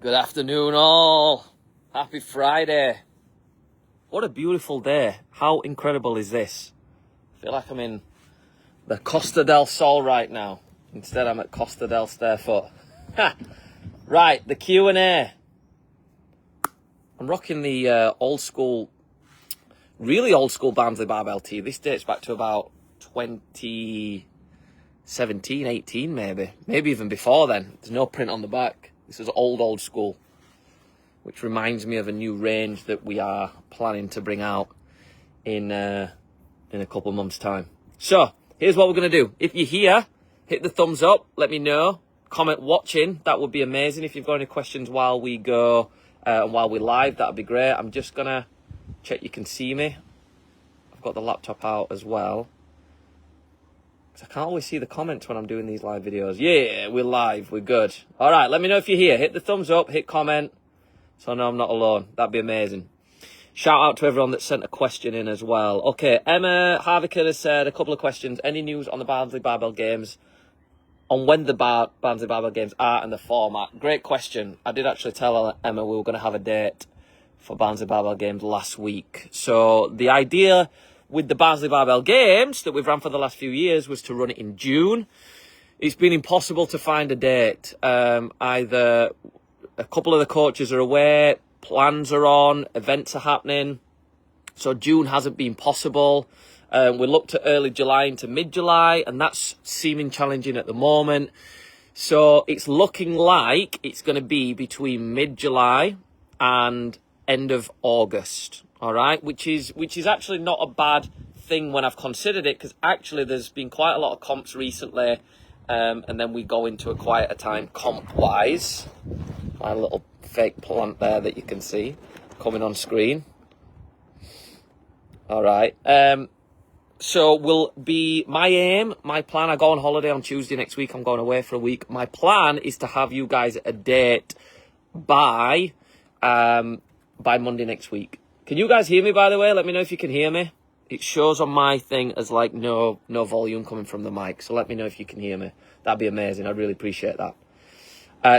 Good afternoon, all. Happy Friday. What a beautiful day. How incredible is this? I feel like I'm in the Costa del Sol right now. Instead, I'm at Costa del Starefoot. Right, the Q&A. I'm rocking the old school, really old school Barnsley Barbell tee. This dates back to about 2017, 18 maybe. Maybe even before then. There's no print on the back. This is old school, which reminds me of a new range that we are planning to bring out in a couple of months' time. So, here's what we're going to do. If you're here, hit the thumbs up, let me know. Comment watching, that would be amazing. If you've got any questions while we go, while we're live, that would be great. I'm just going to check you can see me. I've got the laptop out as well. I can't always see the comments when I'm doing these live videos. Yeah, we're live. We're good. All right, let me know if you're here. Hit the thumbs up, hit comment, so I know I'm not alone. That'd be amazing. Shout out to everyone that sent a question in as well. Okay, Emma Harvicker has said a couple of questions. Any news on the Barnsley Barbell Games? On when the Barnsley Barbell Games are and the format? Great question. I did actually tell Emma we were going to have a date for Barnsley Barbell Games last week. So the idea with the Barnsley Barbell Games that we've run for the last few years was to run it in June. It's been impossible to find a date. Either a couple of the coaches are away, plans are on, events are happening. So June hasn't been possible. We looked at early July into mid-July, and that's seeming challenging at the moment. So it's looking like it's going to be between mid-July and end of August. All right, which is actually not a bad thing when I've considered it, because actually there's been quite a lot of comps recently, and then we go into a quieter time comp-wise. My little fake plant there that you can see coming on screen. All right, so will be my aim, my plan. I go on holiday on Tuesday next week. I'm going away for a week. My plan is to have you guys a date by Monday next week. Can you guys hear me, by the way? Let me know if you can hear me. It shows on my thing as like no volume coming from the mic. So let me know if you can hear me. That'd be amazing. I'd really appreciate that.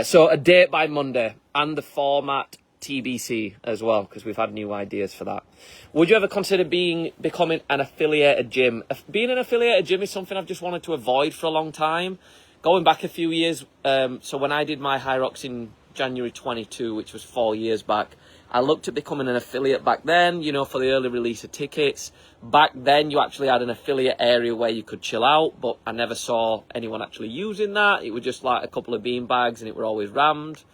So a date by Monday, and the format TBC as well, because we've had new ideas for that. Would you ever consider becoming an affiliated gym? Being an affiliated gym is something I've just wanted to avoid for a long time. Going back a few years, so when I did my Hyrox in January 22, which was 4 years back, I looked at becoming an affiliate back then, you know, for the early release of tickets. Back then, you actually had an affiliate area where you could chill out, but I never saw anyone actually using that. It was just like a couple of bean bags, and it were always rammed.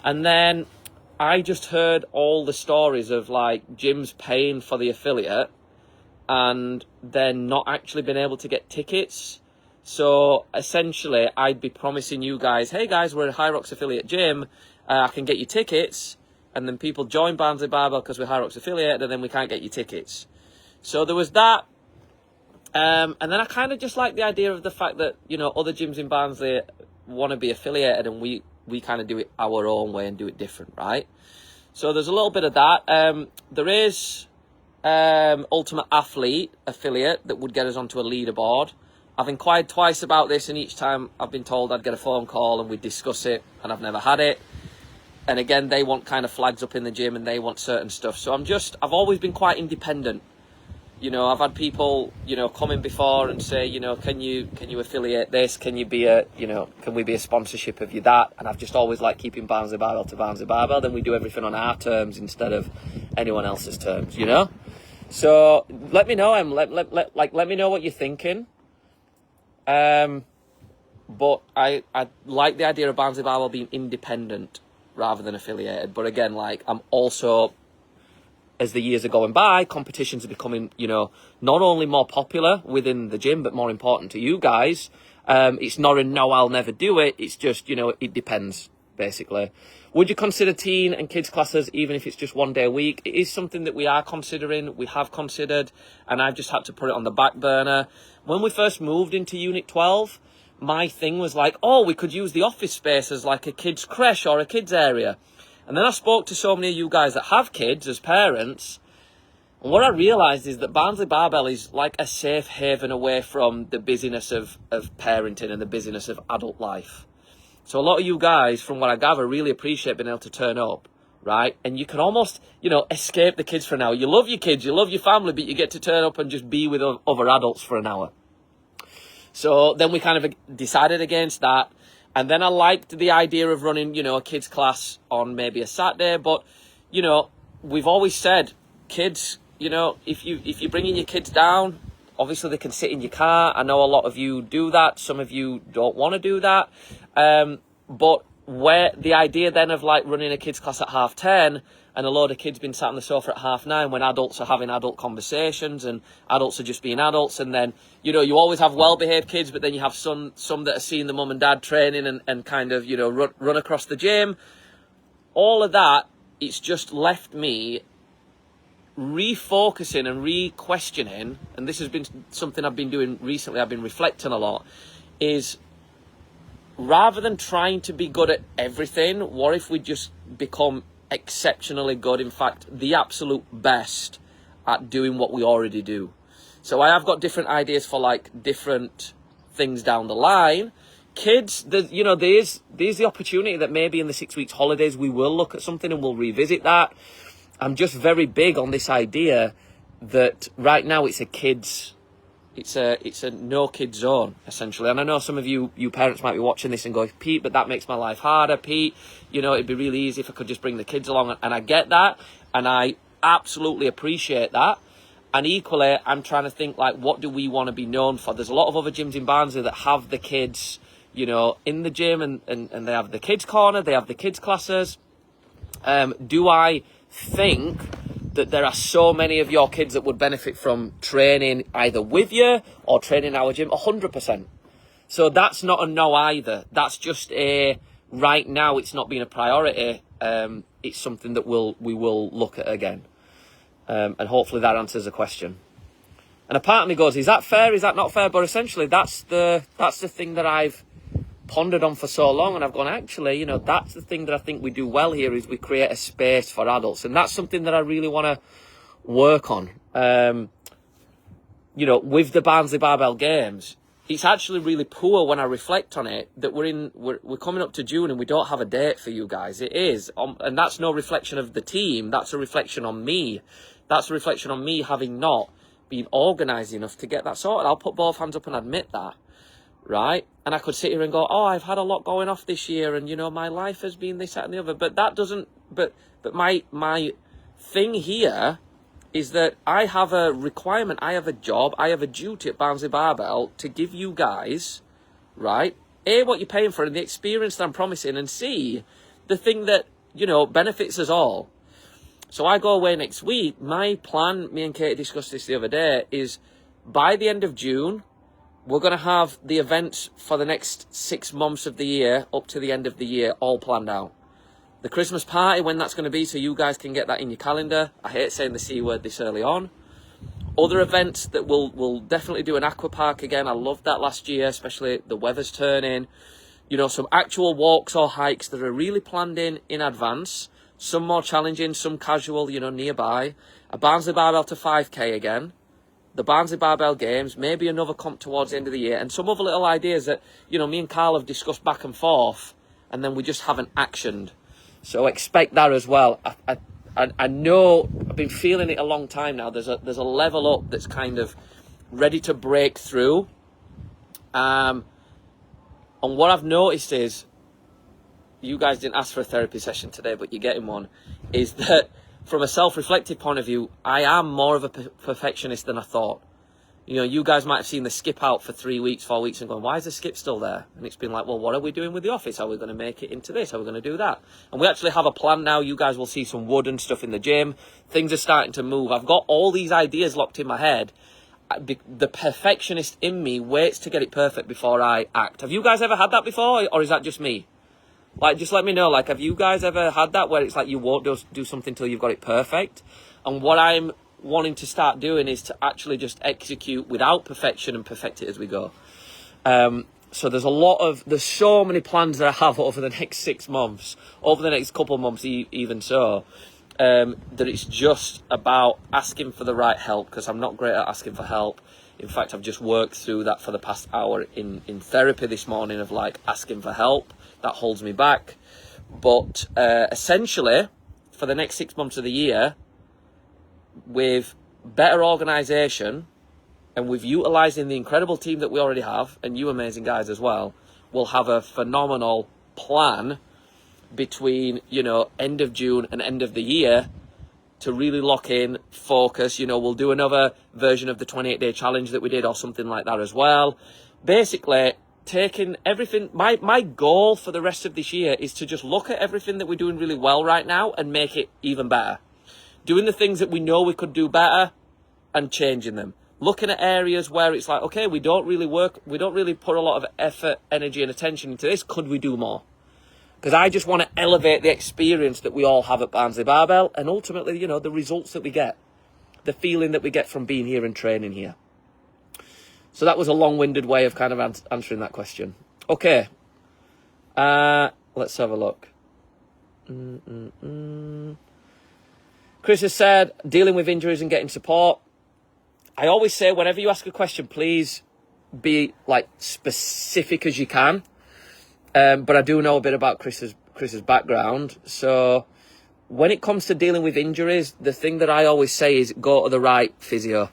And then I just heard all the stories of like gyms paying for the affiliate and then not actually being able to get tickets. So essentially, I'd be promising you guys, hey guys, we're a Hyrox affiliate gym. I can get you tickets. And then people join Barnsley Barbell because we're Hyrox affiliated, and then we can't get you tickets. So there was that. And then I kind of just like the idea of the fact that, you know, other gyms in Barnsley want to be affiliated, and we kind of do it our own way and do it different, right? So there's a little bit of that. There is Ultimate Athlete affiliate that would get us onto a leaderboard. I've inquired twice about this, and each time I've been told I'd get a phone call and we'd discuss it, and I've never had it. And again, they want kind of flags up in the gym, and they want certain stuff. So I've always been quite independent. You know, I've had people, you know, come in before and say, you know, can you affiliate this? Can we be a sponsorship of you that? And I've just always liked keeping Barnsley Barbell to Barnsley Barbell. Then we do everything on our terms instead of anyone else's terms, you know? So let me know, let me know what you're thinking. But I like the idea of Barnsley Barbell being independent rather than affiliated. But again, like, I'm also, as the years are going by, competitions are becoming, you know, not only more popular within the gym, but more important to you guys. It's not a no, I'll never do it. It's just, you know, it depends, basically. Would you consider teen and kids classes, even if it's just 1 day a week? It is something that we are considering, we have considered, and I've just had to put it on the back burner. When we first moved into Unit 12, my thing was like, oh, we could use the office space as like a kids' creche or a kids' area. And then I spoke to so many of you guys that have kids as parents, and what I realised is that Barnsley Barbell is like a safe haven away from the busyness of parenting and the busyness of adult life. So a lot of you guys, from what I gather, really appreciate being able to turn up, right? And you can almost, escape the kids for an hour. You love your kids, you love your family, but you get to turn up and just be with other adults for an hour. So then we kind of decided against that. And then I liked the idea of running, a kids class on maybe a Saturday. But, we've always said, kids, if you're bringing your kids down, obviously they can sit in your car. I know a lot of you do that. Some of you don't want to do that. But where the idea then of like running a kids class at 10:30 and a load of kids being sat on the sofa at 9:30 when adults are having adult conversations and adults are just being adults, and then you always have well-behaved kids, but then you have some that are seeing the mum and dad training and kind of run across the gym. All of that, it's just left me refocusing and re-questioning, and this has been something I've been doing recently, I've been reflecting a lot, is rather than trying to be good at everything, what if we just become exceptionally good, in fact, the absolute best at doing what we already do? So I have got different ideas for like different things down the line. Kids, there's the opportunity that maybe in the 6 weeks holidays we will look at something and we'll revisit that. I'm just very big on this idea that right now it's a no kid zone, essentially. And I know some of you parents might be watching this and go, Pete, but that makes my life harder. Pete, it'd be really easy if I could just bring the kids along. And I get that. And I absolutely appreciate that. And equally, I'm trying to think, like, what do we want to be known for? There's a lot of other gyms in Barnsley that have the kids, in the gym and they have the kids corner, they have the kids classes. Do I think that there are so many of your kids that would benefit from training either with you or training in our gym? 100%. So that's not a no either. That's just right now it's not being a priority. It's something that we will look at again. And hopefully that answers the question. And a part of me goes, is that fair? Is that not fair? But essentially that's the thing that I've pondered on for so long, and I've gone, actually, that's the thing that I think we do well here, is we create a space for adults, and that's something that I really want to work on. With the Barnsley Barbell Games, it's actually really poor when I reflect on it that we're coming up to June and we don't have a date for you guys. It is, and that's no reflection of the team. That's a reflection on me. That's a reflection on me having not been organised enough to get that sorted. I'll put both hands up and admit that. Right? And I could sit here and go, I've had a lot going off this year, and my life has been this, that and the other. But that doesn't, but my thing here is that I have a requirement, I have a job, I have a duty at Barnsley Barbell to give you guys, right, A, what you're paying for and the experience that I'm promising, and C, the thing that, benefits us all. So I go away next week. My plan, me and Katie discussed this the other day, is by the end of June, we're going to have the events for the next 6 months of the year, up to the end of the year, all planned out. The Christmas party, when that's going to be, so you guys can get that in your calendar. I hate saying the C word this early on. Other events that we'll definitely do an aqua park again. I loved that last year, especially the weather's turning. Some actual walks or hikes that are really planned in advance. Some more challenging, some casual, nearby. A Barnsley Barbell to 5K again. The Barnsley Barbell Games, maybe another comp towards the end of the year, and some other little ideas that, me and Carl have discussed back and forth, and then we just haven't actioned. So expect that as well. I know, I've been feeling it a long time now. There's a level up that's kind of ready to break through. And what I've noticed is, you guys didn't ask for a therapy session today, but you're getting one, is that from a self-reflective point of view, I am more of a perfectionist than I thought. You guys might have seen the skip out for 3 weeks, 4 weeks and going, why is the skip still there? And it's been like, well, what are we doing with the office? Are we going to make it into this? Are we going to do that? And we actually have a plan now. You guys will see some wood and stuff in the gym. Things are starting to move. I've got all these ideas locked in my head. The perfectionist in me waits to get it perfect before I act. Have you guys ever had that before, or is that just me? Like, just let me know, have you guys ever had that where it's like you won't do something till you've got it perfect? And what I'm wanting to start doing is to actually just execute without perfection and perfect it as we go. So there's so many plans that I have over the next 6 months, over the next couple of months even so, that it's just about asking for the right help, because I'm not great at asking for help. In fact, I've just worked through that for the past hour in therapy this morning of like asking for help. That holds me back. But essentially, for the next 6 months of the year, with better organisation and with utilising the incredible team that we already have, and you amazing guys as well, we'll have a phenomenal plan between, you know, end of June and end of the year to really lock in, focus. You know, we'll do another version of the 28-day challenge that we did or something like that as well. Basically, taking everything, my goal for the rest of this year is to just look at everything that we're doing really well right now and make it even better. Doing the things that we know we could do better and changing them. Looking at areas where it's like, okay, we don't really put a lot of effort, energy and attention into this. Could we do more? Because I just want to elevate the experience that we all have at Barnsley Barbell and ultimately, you know, the results that we get. The feeling that we get from being here and training here. So that was a long-winded way of kind of answering that question. Okay. Let's have a look. Chris has said, dealing with injuries and getting support. I always say, whenever you ask a question, please be like specific as you can. But I do know a bit about Chris's background. So when it comes to dealing with injuries, the thing that I always say is go to the right physio.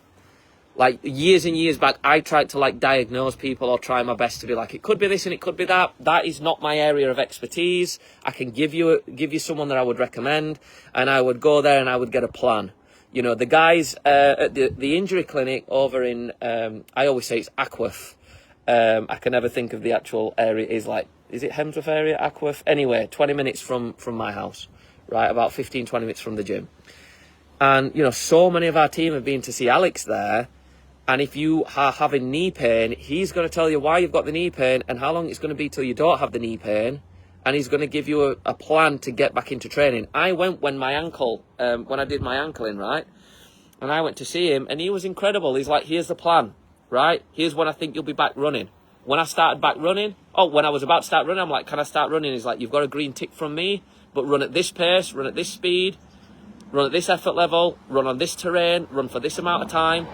Like years and years back, I tried to like diagnose people or try my best to be like, it could be this and it could be that. That is not my area of expertise. I can give you someone that I would recommend, and I would go there and I would get a plan. You know, the guys at the injury clinic over in, I always say it's Ackworth. I can never think of the actual area. Is it Hemsworth area, Ackworth? Anyway, 20 minutes from my house, right? About 15, 20 minutes from the gym. And, you know, so many of our team have been to see Alex there. And if you are having knee pain, he's going to tell you why you've got the knee pain and how long it's going to be till you don't have the knee pain. And he's going to give you a plan to get back into training. I went when my ankle, when I did my ankle in, right? And I went to see him and he was incredible. He's like, here's the plan, right? Here's when I think you'll be back running. When I started back running, when I was about to start running, I'm like, can I start running? He's like, you've got a green tick from me, but run at this pace, run at this speed, run at this effort level, run on this terrain, run for this amount of time.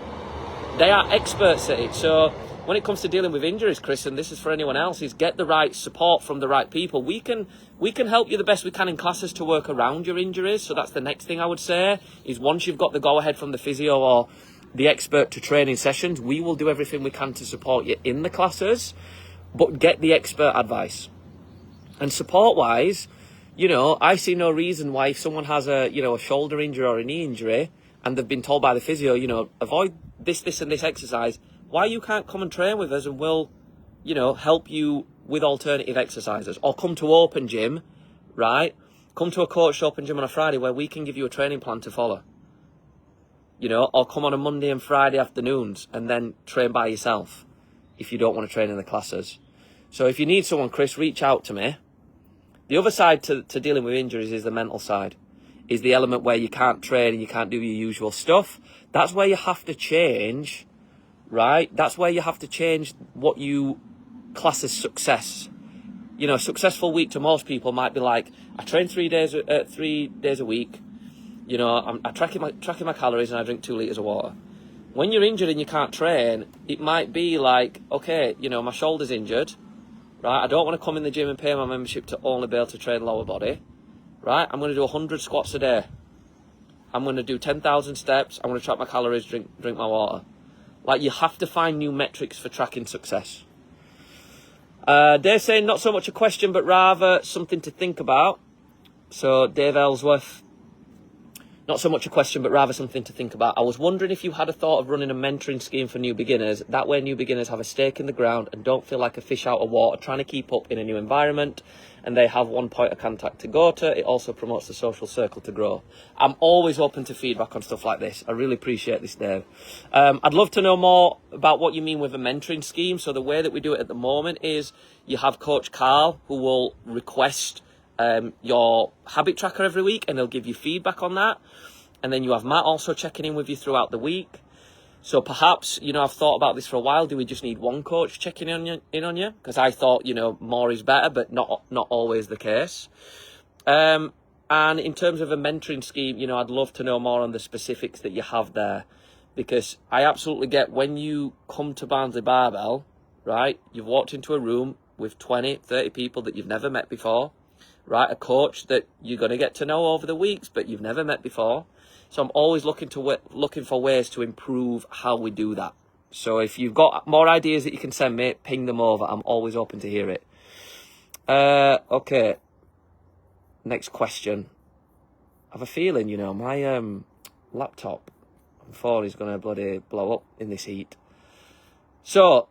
They are experts at it. So when it comes to dealing with injuries, Chris, and this is for anyone else, is get the right support from the right people. We can help you the best we can in classes to work around your injuries. So that's the next thing I would say, is once you've got the go-ahead from the physio or the expert to training sessions, we will do everything we can to support you in the classes, but get the expert advice. And support-wise, you know, I see no reason why if someone has a shoulder injury or a knee injury and they've been told by the physio, you know, avoid this and this exercise, why you can't come and train with us and we'll, you know, help you with alternative exercises. Or come to open gym, right? Come to a coached open gym on a Friday where we can give you a training plan to follow. You know, or come on a Monday and Friday afternoons and then train by yourself if you don't want to train in the classes. So if you need someone, Chris, reach out to me. The other side to dealing with injuries is the mental side. Is the element where you can't train and you can't do your usual stuff. That's where you have to change, right? That's where you have to change what you class as success. You know, a successful week to most people might be like, I train 3 days a week. You know, I'm tracking my calories and I drink 2 litres of water. When you're injured and you can't train, it might be like, okay, you know, my shoulder's injured, right? I don't want to come in the gym and pay my membership to only be able to train lower body, right? I'm going to do 100 squats a day. I'm going to do 10,000 steps. I'm going to track my calories, drink my water. Like, you have to find new metrics for tracking success. They're saying not so much a question, but rather something to think about. So Dave Ellsworth, not so much a question, but rather something to think about. I was wondering if you had a thought of running a mentoring scheme for new beginners. That way new beginners have a stake in the ground and don't feel like a fish out of water trying to keep up in a new environment, and they have one point of contact to go to. It also promotes the social circle to grow. I'm always open to feedback on stuff like this. I really appreciate this, Dave. I'd love to know more about what you mean with a mentoring scheme. So the way that we do it at the moment is you have Coach Carl who will request your habit tracker every week and they'll give you feedback on that. And then you have Matt also checking in with you throughout the week. So perhaps, you know, I've thought about this for a while. Do we just need one coach checking in on you? Because I thought, you know, more is better, but not always the case. And in terms of a mentoring scheme, you know, I'd love to know more on the specifics that you have there. because I absolutely get when you come to Barnsley Barbell, right, you've walked into a room with 20, 30 people that you've never met before, right, a coach that you're going to get to know over the weeks, but you've never met before. So I'm always looking for ways to improve how we do that. So if you've got more ideas that you can send me, ping them over. I'm always open to hear it. Okay. Next question. I have a feeling, you know, my laptop and phone is going to bloody blow up in this heat. So,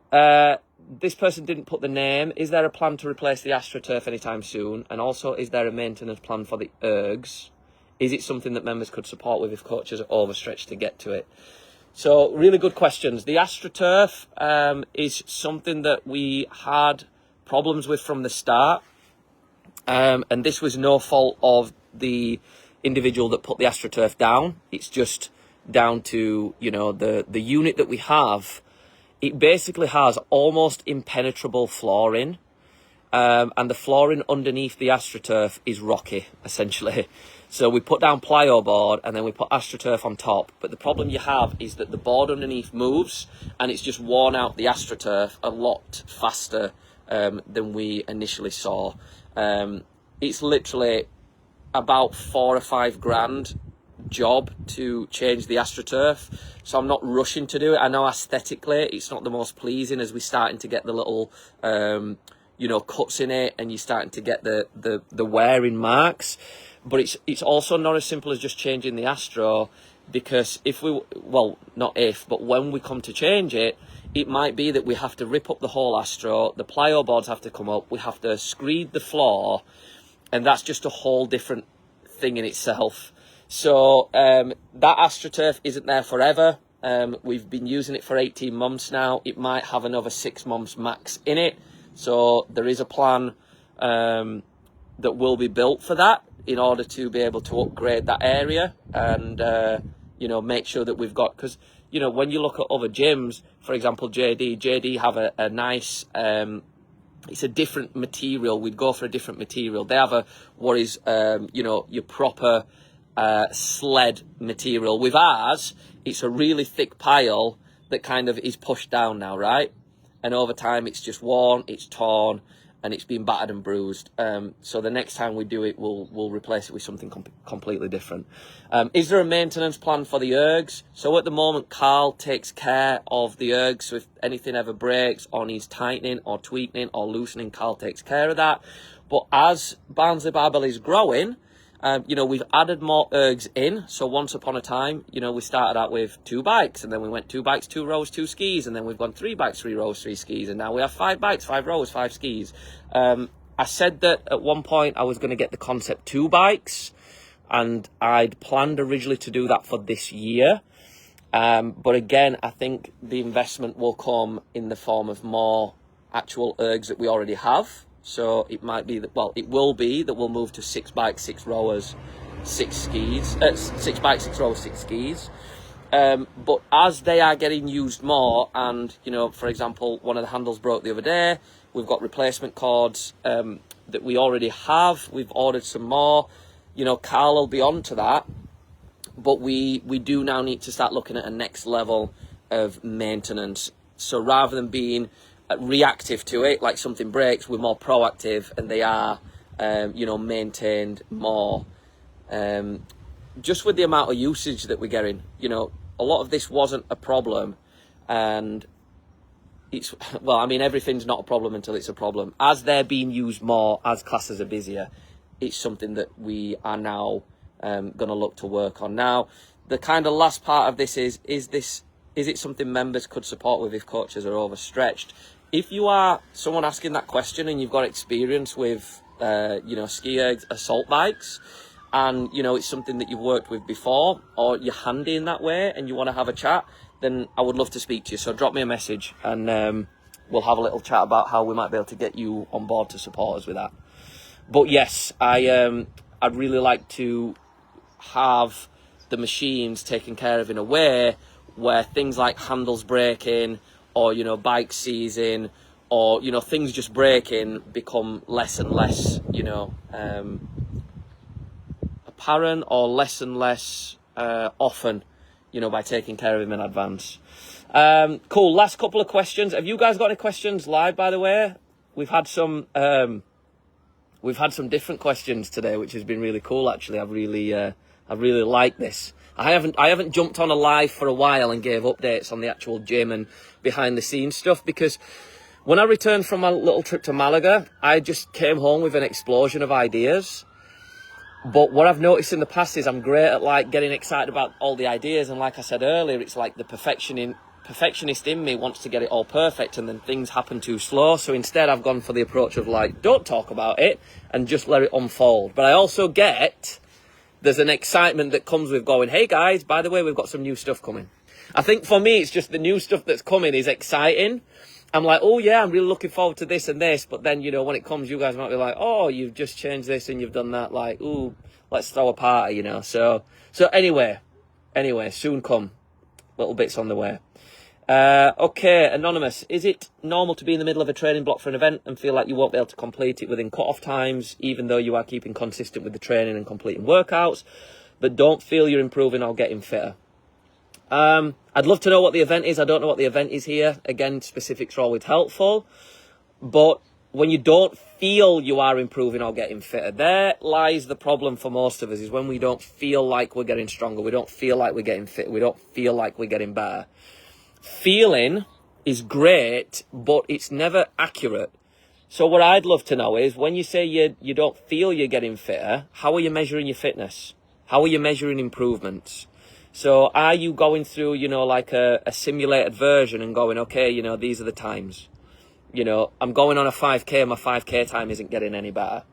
this person didn't put the name. Is there a plan to replace the AstroTurf anytime soon? And also, is there a maintenance plan for the ergs? Is it something that members could support with if coaches are overstretched to get to it? So, really good questions. The AstroTurf is something that we had problems with from the start. And this was no fault of the individual that put the AstroTurf down. It's just down to, you know, the unit that we have. It basically has almost impenetrable flooring. And the flooring underneath the AstroTurf is rocky, essentially. So we put down plyo board and then we put AstroTurf on top. But the problem you have is that the board underneath moves and it's just worn out the AstroTurf a lot faster than we initially saw. It's literally about $4 or $5 grand job to change the AstroTurf, so I'm not rushing to do it. I know aesthetically it's not the most pleasing as we're starting to get the little you know, cuts in it and you're starting to get the wearing marks, but it's also not as simple as just changing the Astro, because if we, well, not if, but when we come to change it, it might be that we have to rip up the whole Astro, the plyo boards have to come up, we have to screed the floor, and that's just a whole different thing in itself. So that AstroTurf isn't there forever. We've been using it for 18 months now. It might have another 6 months max in it. So there is a plan that will be built for that in order to be able to upgrade that area and, you know, make sure that we've got, because, you know, when you look at other gyms, for example, JD have a nice, it's a different material. We'd go for a different material. They have what is, you know, your proper sled material. With ours, it's a really thick pile that kind of is pushed down now, right? And over time, it's just worn, it's torn, and it's been battered and bruised. So the next time we do it, we'll replace it with something completely different. Is there a maintenance plan for the ergs? So at the moment, Carl takes care of the ergs. So if anything ever breaks or needs tightening or tweaking or loosening, Carl takes care of that. But as Barnsley Barbell is growing, you know, we've added more ergs in. So once upon a time, you know, we started out with 2 bikes, and then we went 2 bikes, 2 rows, 2 skis, and then we've gone 3 bikes, 3 rows, 3 skis, and now we have 5 bikes, 5 rows, 5 skis. I said that at one point I was going to get the Concept 2 bikes, and I'd planned originally to do that for this year. But again, I think the investment will come in the form of more actual ergs that we already have. So it might be that, well, it will be that we'll move to 6 bikes, 6 rowers, 6 skis, 6 bikes, 6 rowers, 6 skis. But as they are getting used more, and, you know, for example, one of the handles broke the other day, we've got replacement cords that we already have. We've ordered some more. You know, Carl will be on to that. But we do now need to start looking at a next level of maintenance. So rather than being reactive to it, like something breaks, we're more proactive, and they are, you know, maintained more. Just with the amount of usage that we're getting, you know, a lot of this wasn't a problem, and it's, well, I mean, everything's not a problem until it's a problem. As they're being used more, as classes are busier, it's something that we are now going to look to work on. Now, the kind of last part of this is it something members could support with if coaches are overstretched? If you are someone asking that question and you've got experience with, you know, ski ergs, assault bikes, and, you know, it's something that you've worked with before, or you're handy in that way and you want to have a chat, then I would love to speak to you. So drop me a message and we'll have a little chat about how we might be able to get you on board to support us with that. But yes, I'd really like to have the machines taken care of in a way where things like handles breaking, or, you know, bike seizing, or, you know, things just breaking become less and less, you know, apparent, or less and less often you know, by taking care of him in advance. Cool. Last couple of questions. Have you guys got any questions live, by the way? We've had some different questions today, which has been really cool, actually. I really like this. I haven't jumped on a live for a while and gave updates on the actual gym and behind the scenes stuff, because when I returned from my little trip to Malaga, I just came home with an explosion of ideas. But what I've noticed in the past is I'm great at like getting excited about all the ideas, and like I said earlier, it's like the perfectionist in me wants to get it all perfect, and then things happen too slow. So instead I've gone for the approach of like, don't talk about it and just let it unfold. But I also get there's an excitement that comes with going, hey guys, by the way, we've got some new stuff coming. I think for me, it's just the new stuff that's coming is exciting. I'm like, oh yeah, I'm really looking forward to this and this. But then, you know, when it comes, you guys might be like, oh, you've just changed this and you've done that. Like, ooh, let's throw a party, you know. So anyway, soon come. Little bits on the way. Okay, Anonymous. Is it normal to be in the middle of a training block for an event and feel like you won't be able to complete it within cut-off times, even though you are keeping consistent with the training and completing workouts, but don't feel you're improving or getting fitter? I'd love to know what the event is. I don't know what the event is here. Again, specifics are always helpful. But when you don't feel you are improving or getting fitter, there lies the problem for most of us, is when we don't feel like we're getting stronger, we don't feel like we're getting fit, we don't feel like we're getting better. Feeling is great, but it's never accurate. So what I'd love to know is, when you say you don't feel you're getting fitter, how are you measuring your fitness? How are you measuring improvements? So are you going through, you know, like a simulated version and going, okay, you know, these are the times. You know, I'm going on a 5K, my 5K time isn't getting any better.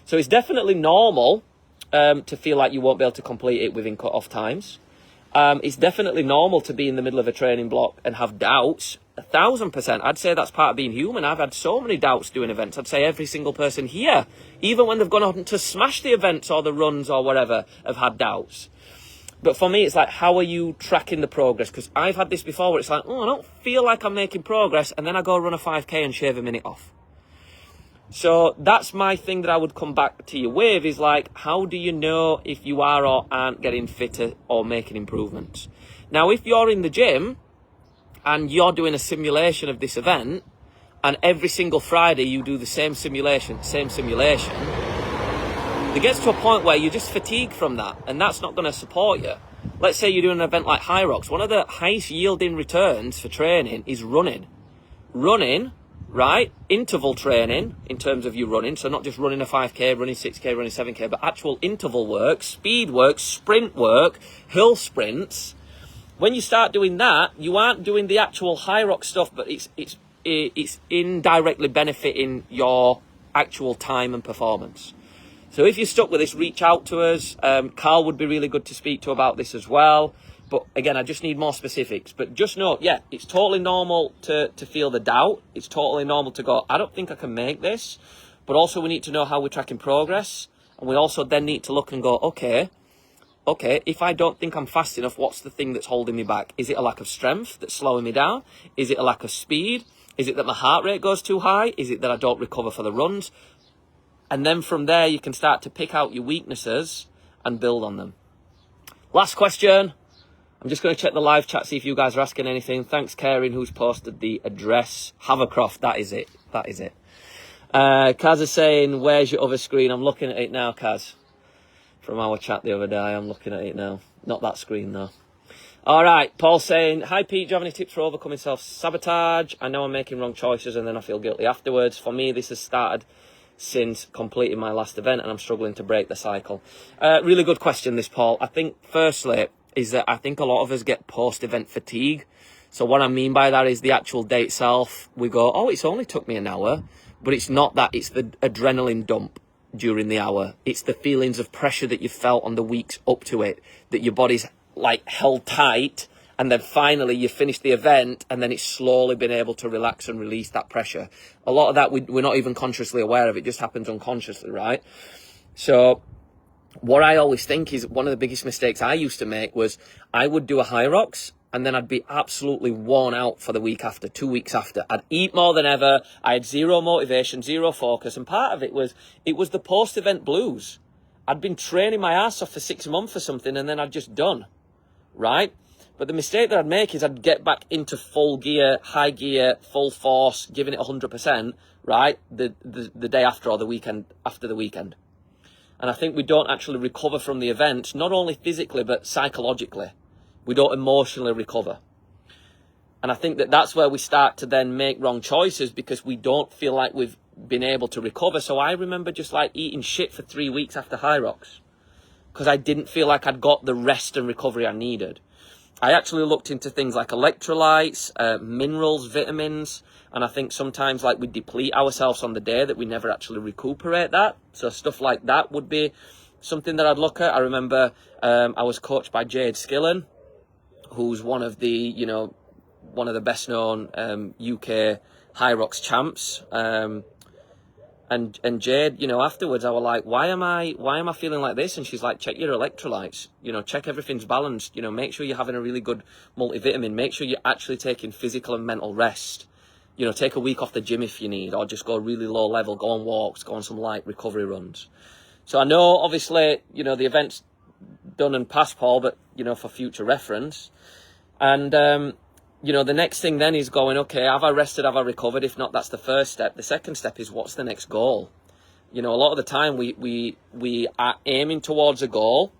So it's definitely normal to feel like you won't be able to complete it within cut-off times. It's definitely normal to be in the middle of a training block and have doubts. 1,000%. I'd say that's part of being human. I've had so many doubts doing events. I'd say every single person here, even when they've gone on to smash the events or the runs or whatever, have had doubts. But for me, it's like, how are you tracking the progress? Because I've had this before where it's like, oh, I don't feel like I'm making progress, and then I go run a 5K and shave a minute off. So that's my thing that I would come back to you with, is like, how do you know if you are or aren't getting fitter or making improvements? Now, if you're in the gym and you're doing a simulation of this event, and every single Friday you do the same simulation, it gets to a point where you're just fatigued from that, and that's not going to support you. Let's say you're doing an event like Hyrox. One of the highest yielding returns for training is running. Running, right? Interval training in terms of you running. So not just running a 5K, running 6K, running 7K, but actual interval work, speed work, sprint work, hill sprints. When you start doing that, you aren't doing the actual Hyrox stuff, but it's indirectly benefiting your actual time and performance. So if you're stuck with this, reach out to us. Carl would be really good to speak to about this as well. But again, I just need more specifics. But just know, yeah, it's totally normal to feel the doubt. It's totally normal to go, I don't think I can make this. But also we need to know how we're tracking progress. And we also then need to look and go, okay, if I don't think I'm fast enough, what's the thing that's holding me back? Is it a lack of strength that's slowing me down? Is it a lack of speed? Is it that my heart rate goes too high? Is it that I don't recover for the runs? And then from there, you can start to pick out your weaknesses and build on them. Last question. I'm just going to check the live chat, see if you guys are asking anything. Thanks, Karen, who's posted the address. Havercroft, that is it. Kaz is saying, where's your other screen? I'm looking at it now, Kaz. From our chat the other day, I'm looking at it now. Not that screen, though. All right, Paul saying, hi, Pete, do you have any tips for overcoming self-sabotage? I know I'm making wrong choices and then I feel guilty afterwards. For me, this has started since completing my last event and I'm struggling to break the cycle. Really good question, this, Paul. I think, firstly, is that I think a lot of us get post-event fatigue. So what I mean by that is the actual day itself. We go, oh, it's only took me an hour. But it's not that. It's the adrenaline dump during the hour. It's the feelings of pressure that you felt on the weeks up to it, that your body's like held tight, and then finally you finish the event and then it's slowly been able to relax and release that pressure. A lot of that we're not even consciously aware of. It just happens unconsciously, right? So what I always think is one of the biggest mistakes I used to make was I would do a Hyrox and then I'd be absolutely worn out for the week after, 2 weeks after. I'd eat more than ever. I had zero motivation, zero focus. And part of it was the post-event blues. I'd been training my ass off for 6 months or something and then I'd just done, right? But the mistake that I'd make is I'd get back into full gear, high gear, full force, giving it 100%, right, the day after or the weekend after the weekend. And I think we don't actually recover from the event, not only physically, but psychologically. We don't emotionally recover. And I think that that's where we start to then make wrong choices because we don't feel like we've been able to recover. So I remember just like eating shit for 3 weeks after Hyrox because I didn't feel like I'd got the rest and recovery I needed. I actually looked into things like electrolytes, minerals, vitamins, and I think sometimes like we deplete ourselves on the day that we never actually recuperate that. So stuff like that would be something that I'd look at. I remember I was coached by Jade Skillen, who's one of the best known UK Hyrox champs. And Jade, afterwards I was like, why am I feeling like this? And she's like, check your electrolytes, check everything's balanced, make sure you're having a really good multivitamin, make sure you're actually taking physical and mental rest, take a week off the gym if you need, or just go really low level, go on walks, go on some light recovery runs. So I know, obviously, the event's done and past, Paul, but, for future reference. And, the next thing then is going, okay, have I rested? Have I recovered? If not, that's the first step. The second step is what's the next goal? A lot of the time we are aiming towards a goal.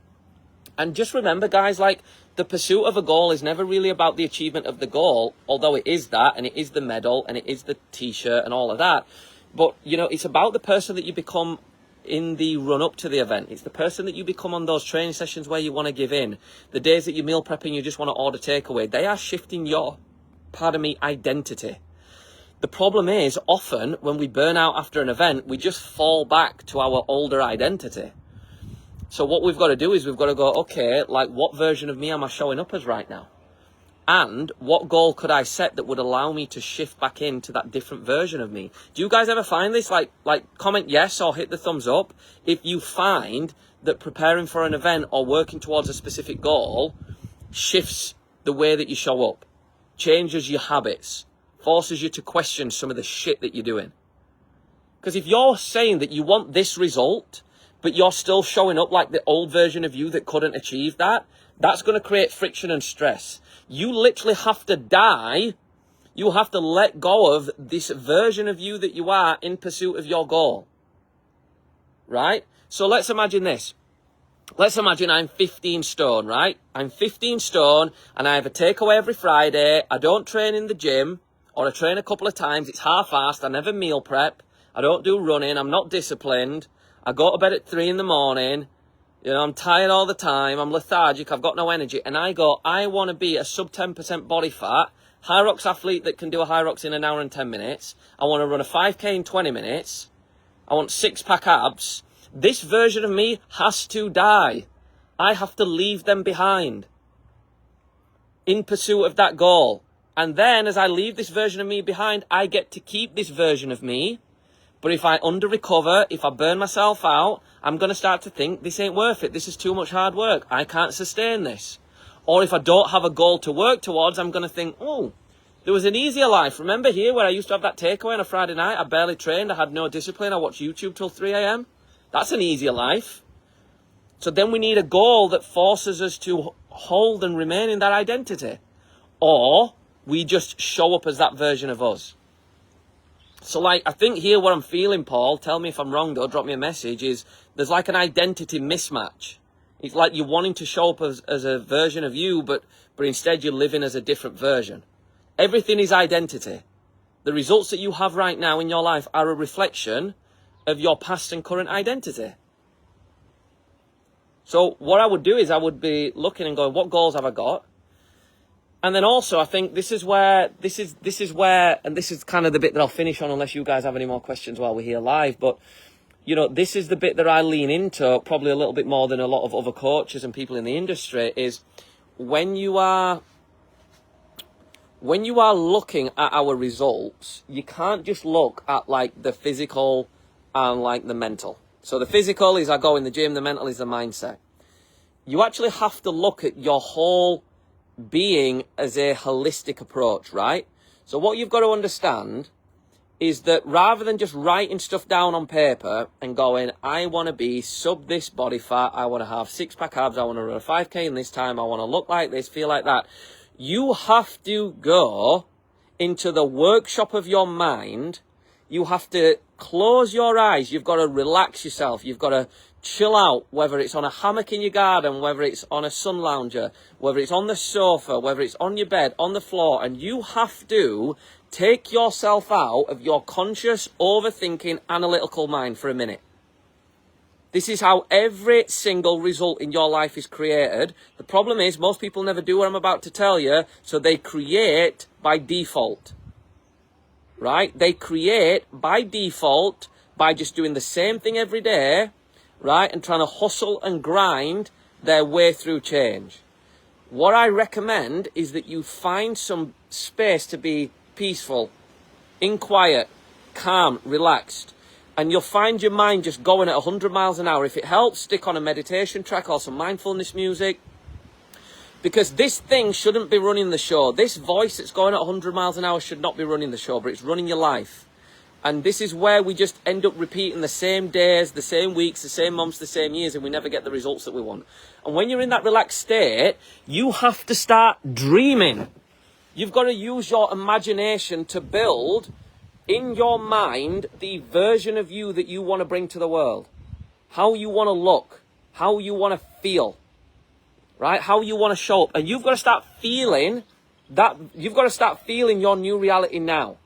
And just remember, guys, like the pursuit of a goal is never really about the achievement of the goal, although it is that, and it is the medal, and it is the t-shirt and all of that. But, it's about the person that you become in the run up to the event. It's the person that you become on those training sessions where you want to give in. The days that you're meal prepping, you just want to order takeaway. They are shifting your, identity. The problem is often when we burn out after an event, we just fall back to our older identity. So what we've got to do is we've got to go, okay, like what version of me am I showing up as right now? And what goal could I set that would allow me to shift back into that different version of me? Do you guys ever find this? Like comment yes or hit the thumbs up if you find that preparing for an event or working towards a specific goal shifts the way that you show up, changes your habits, forces you to question some of the shit that you're doing. Because if you're saying that you want this result, but you're still showing up like the old version of you that couldn't achieve that, that's going to create friction and stress. You literally have to die. You have to let go of this version of you that you are in pursuit of your goal. Right? So let's imagine this. Let's imagine I'm 15 stone, right? I'm 15 stone and I have a takeaway every Friday. I don't train in the gym, or I train a couple of times. It's half-assed. I never meal prep. I don't do running. I'm not disciplined. I go to bed at 3 in the morning. I'm tired all the time. I'm lethargic. I've got no energy. And I go, I want to be a sub 10% body fat Hyrox athlete that can do a Hyrox in an hour and 10 minutes. I want to run a 5K in 20 minutes. I want 6-pack abs. This version of me has to die. I have to leave them behind in pursuit of that goal. And then as I leave this version of me behind, I get to keep this version of me. But if I under-recover, if I burn myself out, I'm going to start to think, this ain't worth it. This is too much hard work. I can't sustain this. Or if I don't have a goal to work towards, I'm going to think, oh, there was an easier life. Remember here where I used to have that takeaway on a Friday night? I barely trained. I had no discipline. I watched YouTube till 3 a.m. That's an easier life. So then we need a goal that forces us to hold and remain in that identity. Or we just show up as that version of us. So I think here what I'm feeling, Paul, tell me if I'm wrong though, drop me a message, is there's like an identity mismatch. It's like you're wanting to show up as a version of you, but instead you're living as a different version. Everything is identity. The results that you have right now in your life are a reflection of your past and current identity. So what I would do is I would be looking and going, what goals have I got? And then also, I think this is where, and this is kind of the bit that I'll finish on unless you guys have any more questions while we're here live. But, this is the bit that I lean into probably a little bit more than a lot of other coaches and people in the industry is when you are looking at our results, you can't just look at like the physical and like the mental. So the physical is I go in the gym, the mental is the mindset. You actually have to look at your whole being as a holistic approach, right? So what you've got to understand is that rather than just writing stuff down on paper and going, I want to be sub this body fat, I want to have 6-pack abs, I want to run a 5K in this time, I want to look like this, feel like that. You have to go into the workshop of your mind. You have to close your eyes. You've got to relax yourself. You've got to chill out, whether it's on a hammock in your garden, whether it's on a sun lounger, whether it's on the sofa, whether it's on your bed, on the floor, and you have to take yourself out of your conscious, overthinking, analytical mind for a minute. This is how every single result in your life is created. The problem is most people never do what I'm about to tell you, so they create by default. Right? They create by default by just doing the same thing every day, right? And trying to hustle and grind their way through change. What I recommend is that you find some space to be peaceful, in quiet, calm, relaxed. And you'll find your mind just going at 100 miles an hour. If it helps, stick on a meditation track or some mindfulness music. Because this thing shouldn't be running the show. This voice that's going at 100 miles an hour should not be running the show, but it's running your life. And this is where we just end up repeating the same days, the same weeks, the same months, the same years, and we never get the results that we want. And when you're in that relaxed state, you have to start dreaming. You've got to use your imagination to build in your mind the version of you that you want to bring to the world. How you want to look, how you want to feel. Right? How you want to show up. And you've got to start feeling that, you've got to start feeling your new reality now.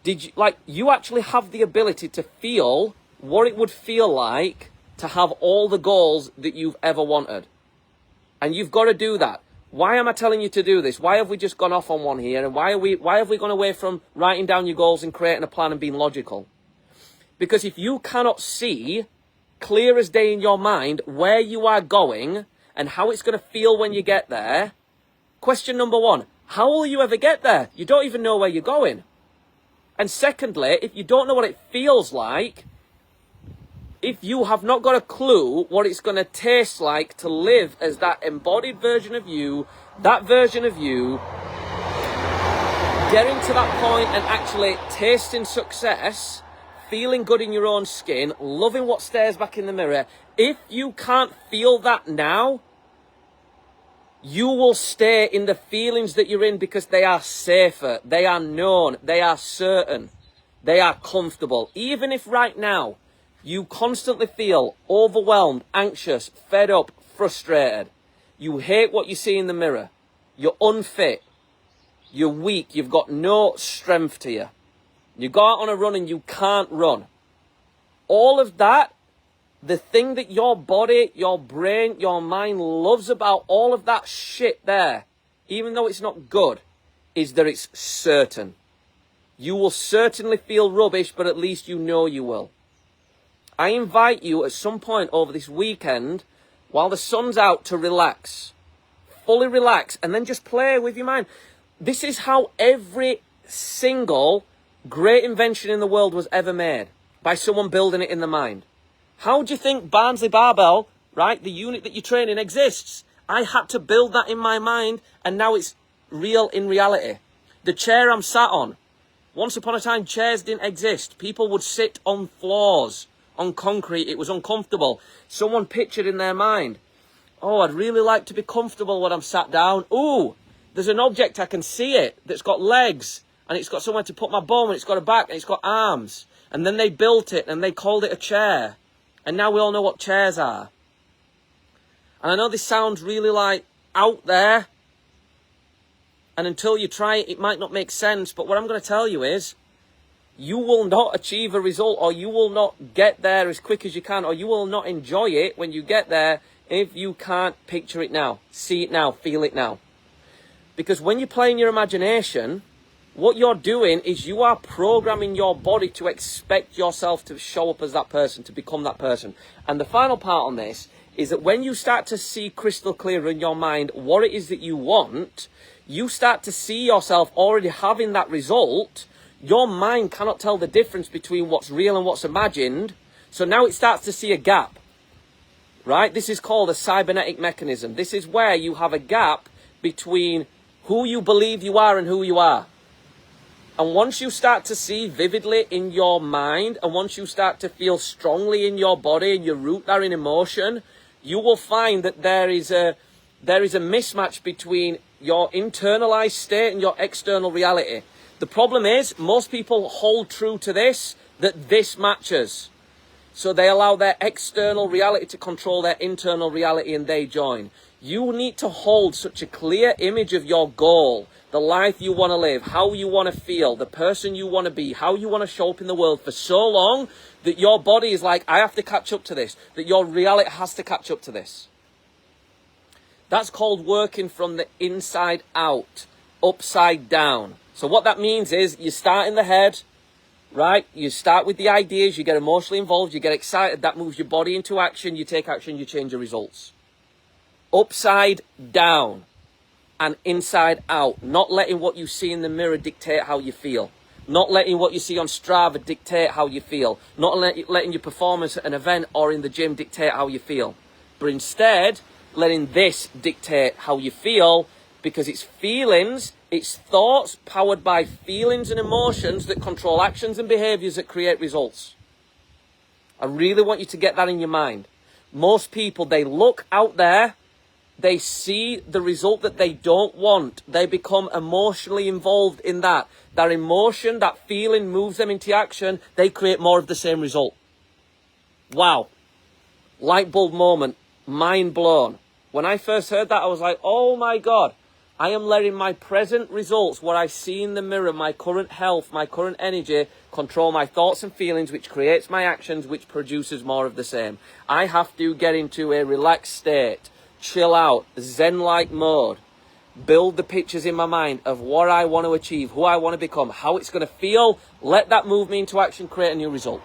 You actually have the ability to feel what it would feel like to have all the goals that you've ever wanted. And you've got to do that. Why am I telling you to do this? Why have we just gone off on one here? And why have we gone away from writing down your goals and creating a plan and being logical? Because if you cannot see clear as day in your mind where you are going and how it's going to feel when you get there, question number one, how will you ever get there? You don't even know where you're going. And secondly, if you don't know what it feels like, if you have not got a clue what it's going to taste like to live as that embodied version of you, that version of you, getting to that point and actually tasting success, feeling good in your own skin, loving what stares back in the mirror, if you can't feel that now, you will stay in the feelings that you're in because they are safer, they are known, they are certain, they are comfortable. Even if right now you constantly feel overwhelmed, anxious, fed up, frustrated, you hate what you see in the mirror, you're unfit, you're weak, you've got no strength to you, you go out on a run and you can't run. All of that, the thing that your body, your brain, your mind loves about all of that shit there, even though it's not good, is that it's certain. You will certainly feel rubbish, but at least you know you will. I invite you at some point over this weekend, while the sun's out, to relax. Fully relax, and then just play with your mind. This is how every single great invention in the world was ever made, by someone building it in the mind. How do you think Barnsley Barbell, right, the unit that you train in, exists? I had to build that in my mind, and now it's real in reality. The chair I'm sat on, once upon a time chairs didn't exist. People would sit on floors, on concrete. It was uncomfortable. Someone pictured in their mind, oh, I'd really like to be comfortable when I'm sat down. Ooh, there's an object, I can see it, that's got legs, and it's got somewhere to put my bum, and it's got a back, and it's got arms. And then they built it, and they called it a chair. And now we all know what chairs are. And I know this sounds really like out there. And until you try it, it might not make sense. But what I'm going to tell you is, you will not achieve a result, or you will not get there as quick as you can, or you will not enjoy it when you get there if you can't picture it now, see it now, feel it now. Because when you play in your imagination, what you're doing is you are programming your body to expect yourself to show up as that person, to become that person. And the final part on this is that when you start to see crystal clear in your mind what it is that you want, you start to see yourself already having that result. Your mind cannot tell the difference between what's real and what's imagined. So now it starts to see a gap, right? This is called a cybernetic mechanism. This is where you have a gap between who you believe you are and who you are. And once you start to see vividly in your mind, and once you start to feel strongly in your body and your root there in emotion, you will find that there is a mismatch between your internalized state and your external reality. The problem is, most people hold true to this, that this matches. So they allow their external reality to control their internal reality and they join. You need to hold such a clear image of your goal, the life you want to live, how you want to feel, the person you want to be, how you want to show up in the world for so long that your body is like, I have to catch up to this, that your reality has to catch up to this. That's called working from the inside out, upside down. So what that means is you start in the head, right? You start with the ideas, you get emotionally involved, you get excited, that moves your body into action, you take action, you change your results. Upside down and inside out, not letting what you see in the mirror dictate how you feel. Not letting what you see on Strava dictate how you feel. Not letting your performance at an event or in the gym dictate how you feel. But instead, letting this dictate how you feel, because it's feelings, it's thoughts powered by feelings and emotions that control actions and behaviors that create results. I really want you to get that in your mind. Most people, they look out there, they see the result that they don't want. They become emotionally involved in that. That emotion, that feeling moves them into action. They create more of the same result. Wow. Light bulb moment. Mind blown. When I first heard that, I was like, oh my God. I am letting my present results, what I see in the mirror, my current health, my current energy, control my thoughts and feelings, which creates my actions, which produces more of the same. I have to get into a relaxed state, chill out, Zen-like mode, build the pictures in my mind of what I want to achieve, who I want to become, how it's going to feel. Let that move me into action, create a new result.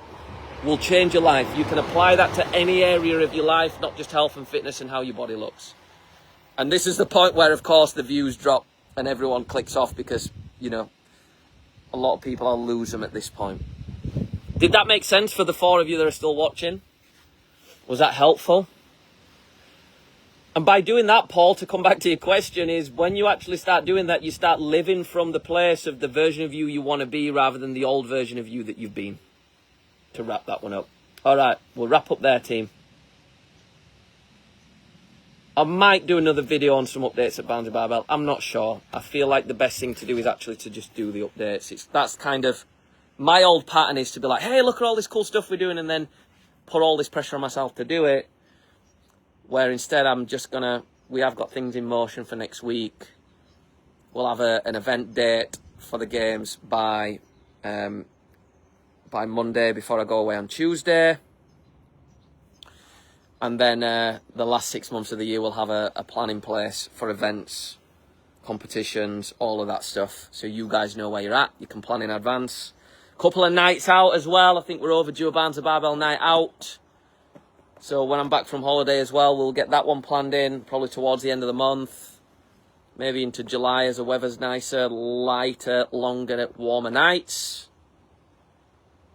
Will change your life. You can apply that to any area of your life, not just health and fitness and how your body looks. And this is the point where, of course, the views drop and everyone clicks off because, you know, a lot of people, I'll lose them at this point. Did that make sense for the 4 of you that are still watching? Was that helpful? And by doing that, Paul, to come back to your question, is when you actually start doing that, you start living from the place of the version of you want to be rather than the old version of you that you've been. To wrap that one up. All right, we'll wrap up there, team. I might do another video on some updates at Bouncy Barbell. I'm not sure. I feel like the best thing to do is actually to just do the updates. That's kind of my old pattern, is to be like, hey, look at all this cool stuff we're doing, and then put all this pressure on myself to do it. Where instead I'm just gonna, we have got things in motion for next week. We'll have an event date for the games by Monday before I go away on Tuesday. And then the last 6 months of the year, we'll have a plan in place for events, competitions, all of that stuff. So you guys know where you're at. You can plan in advance. Couple of nights out as well. I think we're overdue a Bouncy Barbell night out. So when I'm back from holiday as well, we'll get that one planned in, probably towards the end of the month. Maybe into July as the weather's nicer, lighter, longer, warmer nights.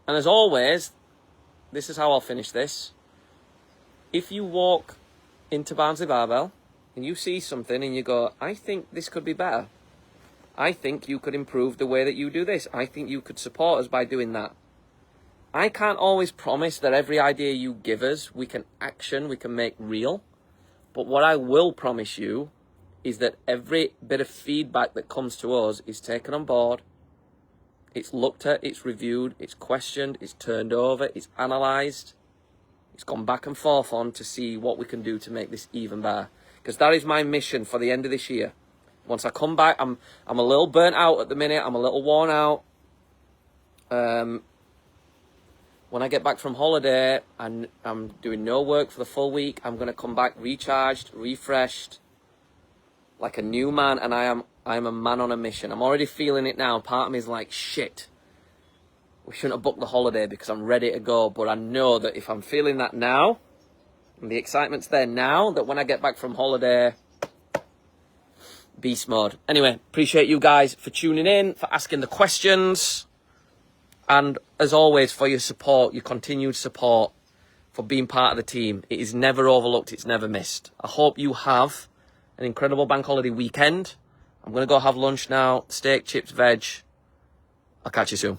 And as always, this is how I'll finish this. If you walk into Bouncy Barbell and you see something and you go, I think this could be better. I think you could improve the way that you do this. I think you could support us by doing that. I can't always promise that every idea you give us, we can action, we can make real. But what I will promise you is that every bit of feedback that comes to us is taken on board. It's looked at, it's reviewed, it's questioned, it's turned over, it's analysed. It's gone back and forth on to see what we can do to make this even better. Because that is my mission for the end of this year. Once I come back, I'm a little burnt out at the minute. I'm a little worn out. When I get back from holiday and I'm doing no work for the full week, I'm going to come back recharged, refreshed, like a new man. And I am a man on a mission. I'm already feeling it now. Part of me is like, shit. We shouldn't have booked the holiday because I'm ready to go. But I know that if I'm feeling that now, and the excitement's there now, that when I get back from holiday, beast mode. Anyway, appreciate you guys for tuning in, for asking the questions. And as always, for your support, your continued support, for being part of the team. It is never overlooked. It's never missed. I hope you have an incredible bank holiday weekend. I'm going to go have lunch now. Steak, chips, veg. I'll catch you soon.